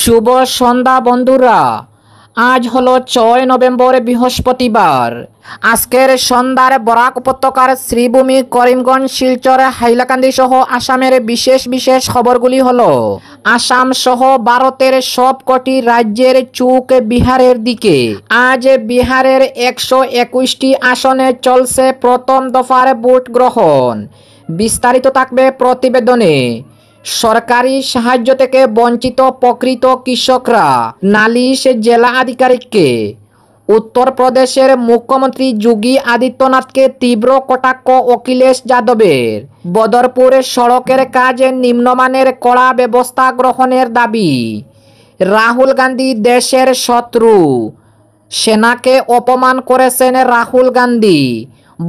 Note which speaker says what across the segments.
Speaker 1: শুভ সন্ধ্যা বন্ধুরা। আজ হলো 6 নভেম্বর বৃহস্পতিবার। আজকের সন্ধ্যার বরাক উপত্যকার শ্রীভূমি, করিমগঞ্জ, শিলচর, হাইলাকান্দি সহ আসামের বিশেষ বিশেষ খবরগুলি হলো: আসাম সহ ভারতের সবকটি রাজ্যের চোখ বিহারের দিকে। আজ বিহারের 121টি আসনে চলছে প্রথম দফার ভোট গ্রহণ। বিস্তারিত থাকবে প্রতিবেদনে। সরকারি সাহায্য থেকে বঞ্চিত প্রকৃত কৃষকরা, নালিশ জেলা আধিকারিককে। উত্তরপ্রদেশের মুখ্যমন্ত্রী যোগী আদিত্যনাথকে তীব্র কটাক্ষ অখিলেশ যাদবের। বদরপুর সড়কের কাজে নিম্নমানের কড়া ব্যবস্থা গ্রহণের দাবি। রাহুল গান্ধী দেশের শত্রু, সেনাকে অপমান করেছেন রাহুল গান্ধী,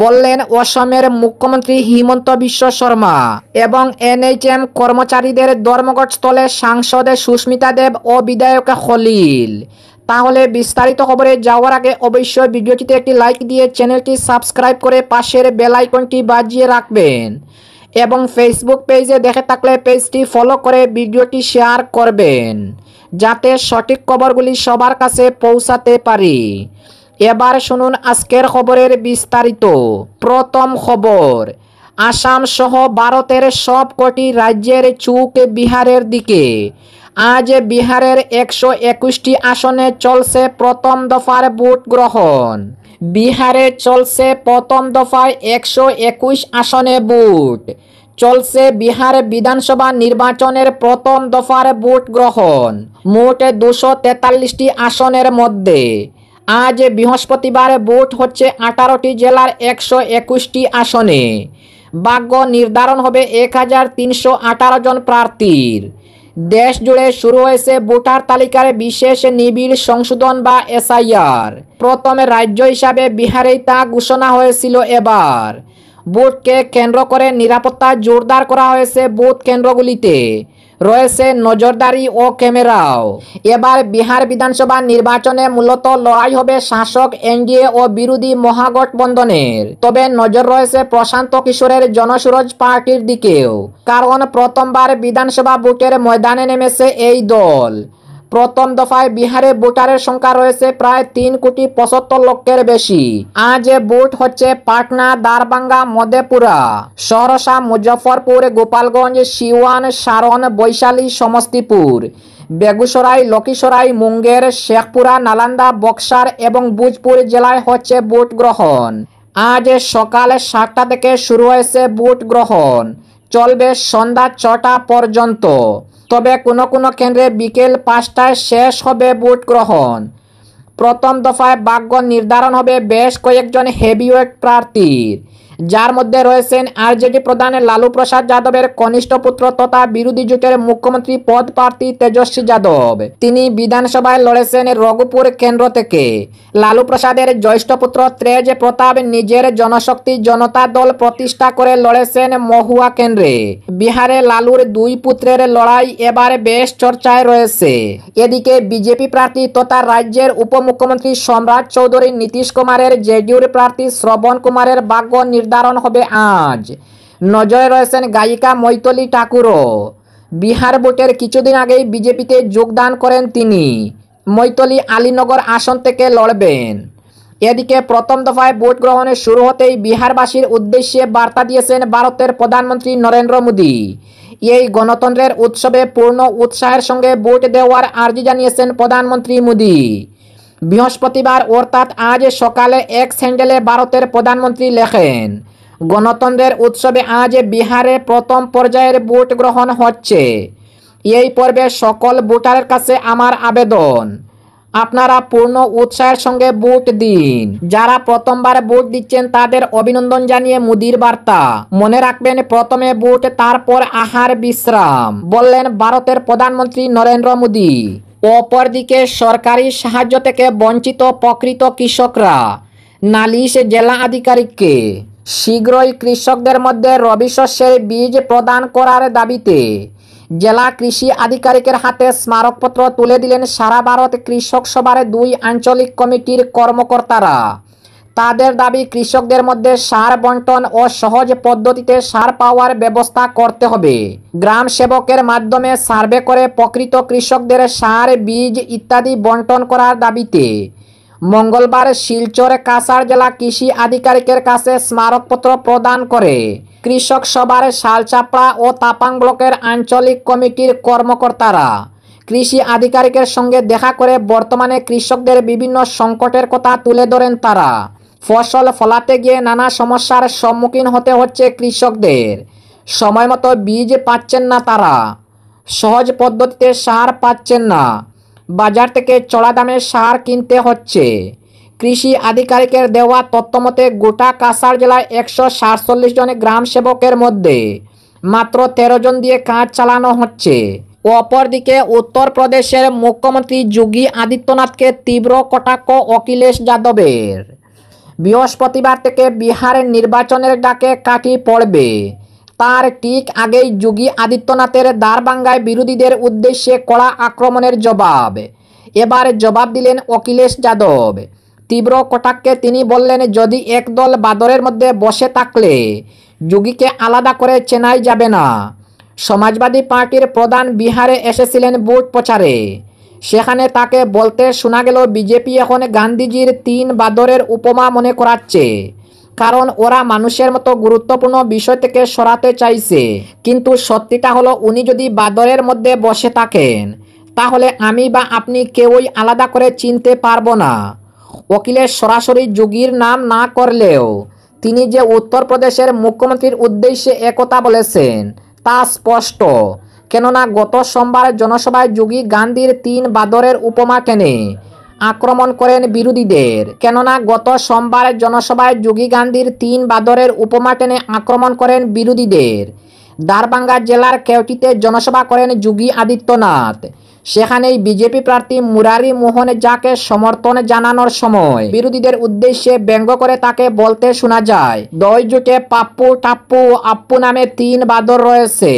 Speaker 1: বললেন অসমের মুখ্যমন্ত্রী হিমন্ত বিশ্ব শর্মা। এবং এনএইচএম কর্মচারীদের ধর্মঘটস্থলে সাংসদ সুস্মিতা দেব ও বিধায়ক খলিল। তাহলে বিস্তারিত খবরে যাওয়ার আগে অবশ্যই ভিডিওটিতে একটি লাইক দিয়ে চ্যানেলটি সাবস্ক্রাইব করে পাশের বেল আইকনটি বাজিয়ে রাখবেন এবং ফেসবুক পেজে দেখে থাকলে পেজটি ফলো করে ভিডিওটি শেয়ার করবেন, যাতে সঠিক খবরগুলি সবার কাছে পৌঁছাতে পারি। এবার শুনুন আজকের খবরের বিস্তারিত। প্রথম খবর, আসাম সহ ভারতের সবকটি রাজ্যের চোখ বিহারের দিকে। আজ বিহারের 121টি আসনে চলছে প্রথম দফার ভোট গ্রহণ। বিহারে চলছে প্রথম দফায় 121 আসনে ভোট। চলছে বিহার বিধানসভা নির্বাচনের প্রথম দফার ভোট গ্রহণ। মোট 243টি আসনের মধ্যে আজ বৃহস্পতিবার ভোট হচ্ছে 18টি জেলার 121টি আসনে। ভাগ্য নির্ধারণ হবে 1318 জন প্রার্থীর। দেশ জুড়ে শুরু হয়েছে ভোটার তালিকার বিশেষ নিবিড় সংশোধন বা এসআইআর। প্রথমে রাজ্য হিসাবে বিহারেই তা ঘোষণা হয়েছিল। এবার ভোটকে কেন্দ্র করে নিরাপত্তা জোরদার করা হয়েছে। ভোট কেন্দ্রগুলিতে রয়েছে নজরদারি ও ক্যামেরাও। এবার বিহার বিধানসভা নির্বাচনে মূলত লড়াই হবে শাসক এনডিএ ও বিরোধী মহাগঠবন্ধনের। তবে নজর রয়েছে প্রশান্ত কিশোরের জনসুরজ পার্টির দিকেও, কারণ প্রথমবার বিধানসভা ভোটের ময়দানে নেমেছে এই দল। প্রথম দফায় বিহারে ভোটারের সংখ্যা রয়েছে প্রায় 3,75,00,000-এর বেশি। আজ ভোট হচ্ছে পাটনা, দারভাঙ্গা, মধেপুরা, সহরসা, মুজফ্ফরপুর, গোপালগঞ্জ, সিওয়ান, সারন, বৈশালী, সমস্তিপুর, বেগুসরাই, লক্ষীসরাই, মুঙ্গের, শেখপুরা, নালন্দা, বক্সার এবং ভোজপুর জেলায় হচ্ছে ভোট গ্রহণ। আজ সকাল 7টা থেকে শুরু হয়েছে ভোট গ্রহণ, চলবে সন্ধ্যা 6টা পর্যন্ত। তবে কোনো কোনো কেন্দ্রে বিকেল 5টায় শেষ হবে ভোট গ্রহণ। প্রথম দফায় ভাগ্য নির্ধারণ হবে বেশ কয়েকজন হেভিওয়েট প্রার্থীর, যার মধ্যে রয়েছেন আরজেডি প্রধান লালু প্রসাদ যাদবের কনিষ্ঠ পুত্র তথা বিরোধী জোটের মুখ্যমন্ত্রী পদ প্রার্থী তেজস্বী যাদব। তিনি বিধানসভায় লড়েছেন রঘুপুর কেন্দ্র থেকে। লালু প্রসাদের জ্যেষ্ঠ পুত্র তেজ প্রতাপ নিজের জনশক্তি জনতা দল প্রতিষ্ঠা করে লড়েছেন মহুয়া কেন্দ্রে। বিহারে লালুর দুই পুত্রের লড়াই এবার বেশ চর্চায় রয়েছে। এদিকে বিজেপি প্রার্থী তথা রাজ্যের উপমুখ্যমন্ত্রী সম্রাট চৌধুরী, নীতিশ কুমারের জেডিইউর প্রার্থী শ্রবণ কুমারের ভাগ্য নির্ধারণ হবে আজ। নজরে রয়েছেন গায়িকা মৈথিলী ঠাকুরও। বিহার ভোটের কিছুদিন আগেই বিজেপিতে যোগদান করেন তিনি। মৈথিলী আলীনগর আসন থেকে লড়বেন। এদিকে প্রথম দফায় ভোট গ্রহণের শুরু হতেই বিহারবাসীর উদ্দেশ্যে বার্তা দিয়েছেন ভারতের প্রধানমন্ত্রী নরেন্দ্র মোদী। এই গণতন্ত্রের উৎসবে পূর্ণ উৎসাহের সঙ্গে ভোট দেওয়ার আর্জি জানিয়েছেন প্রধানমন্ত্রী মোদী। বৃহস্পতিবার অর্থাৎ আজ সকালে এক্স হ্যান্ডেলে ভারতের প্রধানমন্ত্রী লেখেন, গণতন্ত্রের উৎসবে আজ বিহারে প্রথম পর্যায়ের ভোট গ্রহণ হচ্ছে। এই পর্বে সকল ভোটারের কাছে আমার আবেদন, আপনারা পূর্ণ উৎসাহের সঙ্গে ভোট দিন। যারা প্রথমবার ভোট দিচ্ছেন তাদের অভিনন্দন জানিয়ে মোদির বার্তা। মনে রাখবেন, প্রথমে ভোট, তারপর আহার বিশ্রাম, বললেন ভারতের প্রধানমন্ত্রী নরেন্দ্র মোদী। অপরদিকে সরকারি সাহায্য থেকে বঞ্চিত প্রকৃত কৃষকরা, নালিশ জেলা আধিকারিককে। শীঘ্রই কৃষকদের মধ্যে রবি শস্যের বীজ প্রদান করার দাবিতে জেলা কৃষি আধিকারিকের হাতে স্মারকপত্র তুলে দিলেন সারা ভারত কৃষক সভার 2 আঞ্চলিক কমিটির কর্মকর্তারা। তাদের দাবি কৃষকদের মধ্যে সার বন্টন ও সহজ পদ্ধতিতে সার পাওয়ার ব্যবস্থা করতে হবে। গ্রাম সেবকের মাধ্যমে সার্ভে করে প্রকৃত কৃষকদের সার, বীজ ইত্যাদি বন্টন করার দাবিতে মঙ্গলবার শিলচর কাছাড় জেলা কৃষি আধিকারিকের কাছে স্মারকপত্র প্রদান করে কৃষক সভার শালচাপড়া ও তাপাং ব্লকের আঞ্চলিক কমিটির কর্মকর্তারা। কৃষি আধিকারিকের সঙ্গে দেখা করে বর্তমানে কৃষকদের বিভিন্ন সংকটের কথা তুলে ধরেন তারা। ফসল ফলাতে গিয়ে নানা সমস্যার সম্মুখীন হতে হচ্ছে কৃষকদের। সময় মতো বীজ পাচ্ছেন না তারা, সহজ পদ্ধতিতে সার পাচ্ছেন না, বাজার থেকে চড়া দামে সার কিনতে হচ্ছে। কৃষি আধিকারিকের দেওয়া তথ্যমতে গোটা কাছাড় জেলায় 147 জন গ্রাম সেবকের মধ্যে মাত্র 13 জন দিয়ে কাজ চালানো হচ্ছে। অপরদিকে উত্তরপ্রদেশের মুখ্যমন্ত্রী যোগী আদিত্যনাথকে তীব্র কটাক্ষ অখিলেশ যাদবের। বৃহস্পতিবার থেকে বিহারের নির্বাচনের ডাকে কাঠি পড়বে, তার ঠিক আগেই যোগী আদিত্যনাথের দ্বারভাঙ্গায় বিরোধীদের উদ্দেশ্যে কড়া আক্রমণের জবাব। এবার জবাব দিলেন অখিলেশ যাদব। তীব্র কটাক্ষে তিনি বললেন, যদি একদল বাদরের মধ্যে বসে থাকলে যোগীকে আলাদা করে চেনাই যাবে না। সমাজবাদী পার্টির প্রধান বিহারে এসেছিলেন ভোট প্রচারে। সেখানে তাকে বলতে শোনা গেল, বিজেপি এখন গান্ধীজির 3 বাদরের উপমা মনে করাচ্ছে, কারণ ওরা মানুষের মতো গুরুত্বপূর্ণ বিষয় থেকে সরাতে চাইছে। কিন্তু সত্যিটা হলো, উনি যদি বাদরের মধ্যে বসে থাকেন তাহলে আমি বা আপনি কেউই আলাদা করে চিনতে পারবো না। অখিলেশ সরাসরি যোগীর নাম না করলেও তিনি যে উত্তরপ্রদেশের মুখ্যমন্ত্রীর উদ্দেশ্যে একথা বলেছেন তা স্পষ্ট। কেননা গত সোমবার জনসভায় যোগী গান্ধীর 3 বাদরের উপমা টেনে আক্রমণ করেন বিরোধীদের। কেননা গত সোমবার জনসভায় যোগী গান্ধীর 3 বাদরের উপমা টেনে আক্রমণ করেন বিরোধীদের। দ্বারভাঙ্গা জেলার কেওটিতে জনসভা করেন যোগী আদিত্যনাথ। সেখানেই বিজেপি প্রার্থী মুরারি মোহন ঝাকে সমর্থন জানানোর সময় বিরোধীদের উদ্দেশ্যে ব্যঙ্গ করে তাকে বলতে শোনা যায়, দই জুটে পাপ্পু, টাপ্পু, আপ্পু নামে 3 বাদর রয়েছে।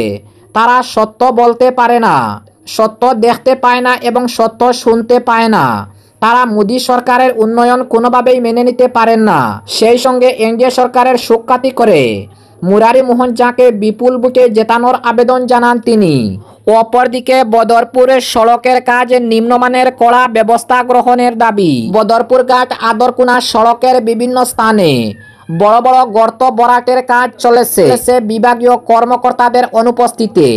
Speaker 1: তারা সত্য বলতে পারে না, সত্য দেখতে পায় না এবং সত্য শুনতে পায় না। তারা মোদী সরকারের উন্নয়ন কোনোভাবেই মেনে নিতে পারেন না। সেই সঙ্গে এনডিএ সরকারের সুখ্যাতি করে মুরারি মোহন ঝাকে বিপুল ভোটে জেতানোর আবেদন জানান তিনি। অপরদিকে বদরপুরের সড়কের কাজ নিম্নমানের কড়া ব্যবস্থা গ্রহণের দাবি। বদরপুর ঘাট আদরকুনা সড়কের বিভিন্ন স্থানে বড় বড় গর্ত ভরাটের কাজ চলেছে বিভাগীয় কর্মকর্তাদের অনুপস্থিতিতে।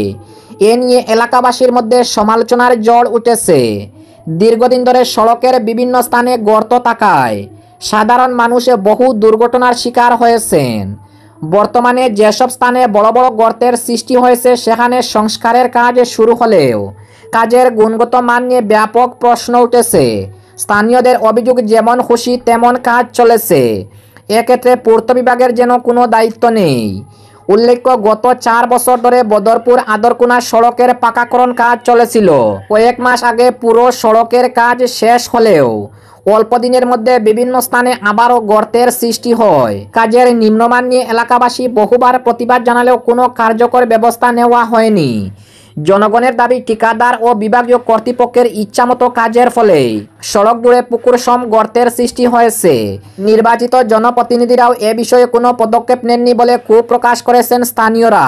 Speaker 1: এ নিয়ে এলাকাবাসীর মধ্যে সমালোচনার ঝড় উঠেছে। দীর্ঘদিন ধরে সড়কের বিভিন্ন স্থানে গর্ত থাকায় সাধারণ মানুষ বহু দুর্ঘটনার শিকার হয়েছেন। বর্তমানে যেসব স্থানে বড় বড় গর্তের সৃষ্টি হয়েছে সেখানে সংস্কারের কাজ শুরু হলেও কাজের গুণগত মান নিয়ে ব্যাপক প্রশ্ন উঠেছে। স্থানীয়দের অভিযোগ, যেমন খুশি তেমন কাজ চলেছে। এক্ষেত্রে পূর্ত বিভাগের যেন কোনো দায়িত্ব নেই। উল্লেখ্য, গত 4 বছর ধরে বদরপুর আদরকুনা সড়কের পাকাকরণ কাজ চলেছিল। কয়েক মাস আগে পুরো সড়কের কাজ শেষ হলেও অল্প দিনের মধ্যে বিভিন্ন স্থানে আবারও গর্তের সৃষ্টি হয়। কাজের নিম্নমান নিয়ে এলাকাবাসী বহুবার প্রতিবাদ জানালেও কোনো কার্যকর ব্যবস্থা নেওয়া হয়নি। জনগণের দাবি, ঠিকাদার ও বিভাগীয় কর্তৃপক্ষের ইচ্ছামতো কাজের ফলে সড়ক জুড়ে পুকুর সম গর্তের সৃষ্টি হয়েছে। নির্বাচিত জনপ্রতিনিধিরাও এ বিষয়ে কোনো পদক্ষেপ নেননি বলে ক্ষোভ প্রকাশ করেছেন স্থানীয়রা।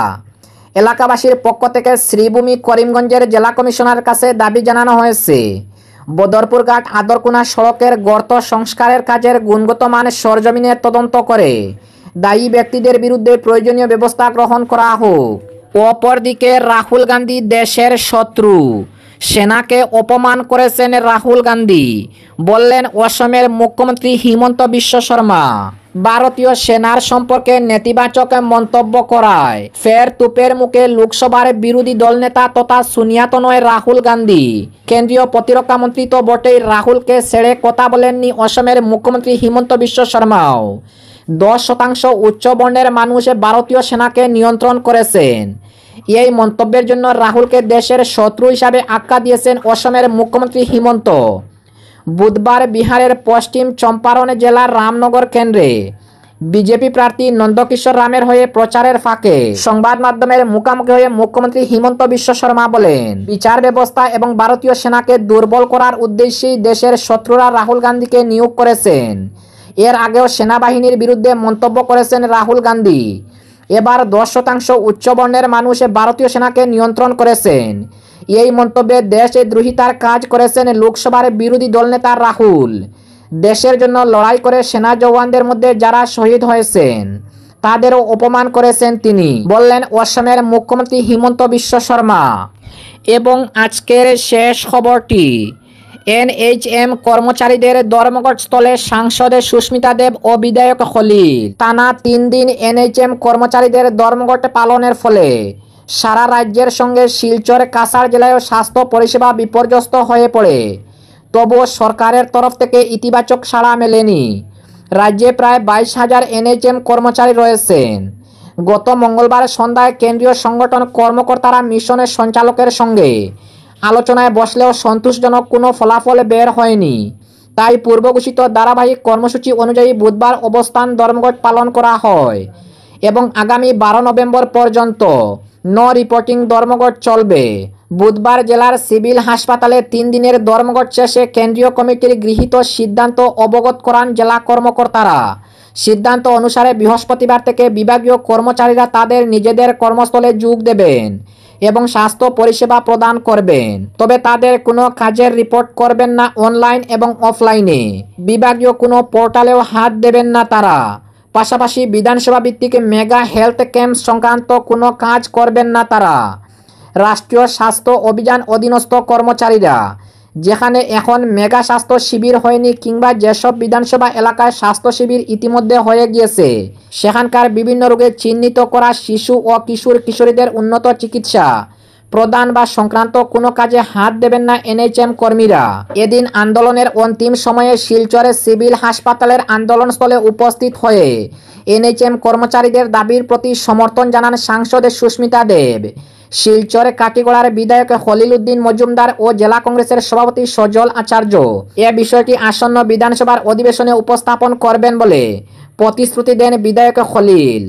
Speaker 1: এলাকাবাসীর পক্ষ থেকে শ্রীভূমি করিমগঞ্জের জেলা কমিশনারের কাছে দাবি জানানো হয়েছে, বদরপুর ঘাট আদরকুনা সড়কের গর্ত সংস্কারের কাজের গুণগত মান সরজমিনে তদন্ত করে দায়ী ব্যক্তিদের বিরুদ্ধে প্রয়োজনীয় ব্যবস্থা গ্রহণ করা হোক। অপরদিকে রাহুল গান্ধী দেশের শত্রু, সেনাকে অপমান করেছেন রাহুল গান্ধী, বললেন অসমের মুখ্যমন্ত্রী হিমন্ত বিশ্ব শর্মা। ভারতীয় সেনার সম্পর্কে নেতিবাচক মন্তব্য করায় ফের তোপের মুখে লোকসভার বিরোধী দলনেতা তথা সুনিয়াতনয় রাহুল গান্ধী। কেন্দ্রীয় প্রতিরক্ষা মন্ত্রী তো বটেই, রাহুলকে ছেড়ে কথা বলেননি অসমের মুখ্যমন্ত্রী হিমন্ত বিশ্ব শর্মাও। 10% উচ্চ বর্ণের মানুষ ভারতীয় সেনাকে নিয়ন্ত্রণ করেছেন। এই মন্তব্যের জন্য রাহুলকে দেশের শত্রু হিসাবে আখ্যা দিয়েছেন অসমের মুখ্যমন্ত্রী হিমন্ত। বুধবার বিহারের পশ্চিম চম্পারণ জেলার রামনগর কেন্দ্রে বিজেপি প্রার্থী নন্দকিশোর রামের হয়ে প্রচারের ফাঁকে সংবাদ মাধ্যমের মুখোমুখি হয়ে মুখ্যমন্ত্রী হিমন্ত বিশ্ব শর্মা বলেন, বিচার ব্যবস্থা এবং ভারতীয় সেনাকে দুর্বল করার উদ্দেশ্যেই দেশের শত্রুরা রাহুল গান্ধীকে নিয়োগ করেছেন। এর আগেও সেনাবাহিনীর বিরুদ্ধে মন্তব্য করেছেন রাহুল গান্ধী। এবার 10% উচ্চবর্ণের মানুষ ভারতীয় সেনাকে নিয়ন্ত্রণ করেছেন। এই মন্তব্যে দেশদ্রোহিতার কাজ করেছেন লোকসভার বিরোধী দলনেতা রাহুল। দেশের জন্য লড়াই করে সেনা জওয়ানদের মধ্যে যারা শহীদ হয়েছেন তাদেরও অপমান করেছেন তিনি, বললেন অসমের মুখ্যমন্ত্রী হিমন্ত বিশ্ব শর্মা। এবং আজকের শেষ খবরটি, এনএইচএম কর্মচারীদের ধর্মঘটস্থলে সাংসদ সুস্মিতা দেব ও বিধায়ক খলিল। টানা 3 দিন এনএইচএম কর্মচারীদের ধর্মঘট পালনের ফলে সারা রাজ্যের সঙ্গে শিলচর কাছাড় জেলায়ও স্বাস্থ্য পরিষেবা বিপর্যস্ত হয়ে পড়ে। তবুও সরকারের তরফ থেকে ইতিবাচক সাড়া মেলেনি। রাজ্যে প্রায় 22,000 এনএইচএম কর্মচারী রয়েছেন। গত মঙ্গলবার সন্ধ্যায় কেন্দ্রীয় সংগঠন কর্মকর্তারা মিশনের সঞ্চালকের সঙ্গে আলোচনায় বসলেও সন্তোষজনক কোনো ফলাফল বের হয়নি। তাই পূর্বঘোষিত ধারাবাহিক কর্মসূচি অনুযায়ী বুধবার অবস্থান ধর্মঘট পালন করা হয় এবং আগামী 12 নভেম্বর পর্যন্ত নো রিপোর্টিং ধর্মঘট চলবে। বুধবার জেলার সিভিল হাসপাতালে 3 দিনের ধর্মঘট শেষে কেন্দ্রীয় কমিটির গৃহীত সিদ্ধান্ত অবগত করান জেলা কর্মকর্তারা। সিদ্ধান্ত অনুসারে বৃহস্পতিবার থেকে বিভাগীয় কর্মচারীরা তাদের নিজেদের কর্মস্থলে যোগ দেবেন এবং স্বাস্থ্য পরিষেবা প্রদান করবেন। তবে তাদের কোনো কাজের রিপোর্ট করবেন না অনলাইন এবং অফলাইনে। বিভাগীয় কোনো পোর্টালেও হাত দেবেন না তারা। পাশাপাশি বিধানসভা ভিত্তিক মেগা হেলথ ক্যাম্প সংক্রান্ত কোনো কাজ করবেন না তারা। রাষ্ট্রীয় স্বাস্থ্য অভিযান অধীনস্থ কর্মচারীরা যেখানে এখন মেগা স্বাস্থ্য শিবির হয়নি কিংবা যেসব বিধানসভা এলাকায় স্বাস্থ্য শিবির ইতিমধ্যে হয়ে গিয়েছে সেখানকার বিভিন্ন রোগে চিহ্নিত করা শিশু ও কিশোর কিশোরীদের উন্নত চিকিৎসা প্রদান বা সংক্রান্ত কোনো কাজে হাত দেবেন না এনএইচএম কর্মীরা। এদিন আন্দোলনের অন্তিম সময়ে শিলচরের সিভিল হাসপাতালের আন্দোলনস্থলে উপস্থিত হয়ে এনএইচএম কর্মচারীদের দাবির প্রতি সমর্থন জানান সাংসদ সুস্মিতা দেব। শিলচরে কাটিগড়ার বিধায়ক খলিল উদ্দিন মজুমদার ও জেলা কংগ্রেসের সভাপতি সজল আচার্য এ বিষয়টি আসন্ন বিধানসভার অধিবেশনে উপস্থাপন করবেন বলে প্রতিশ্রুতি দেন বিধায়ক খলিল।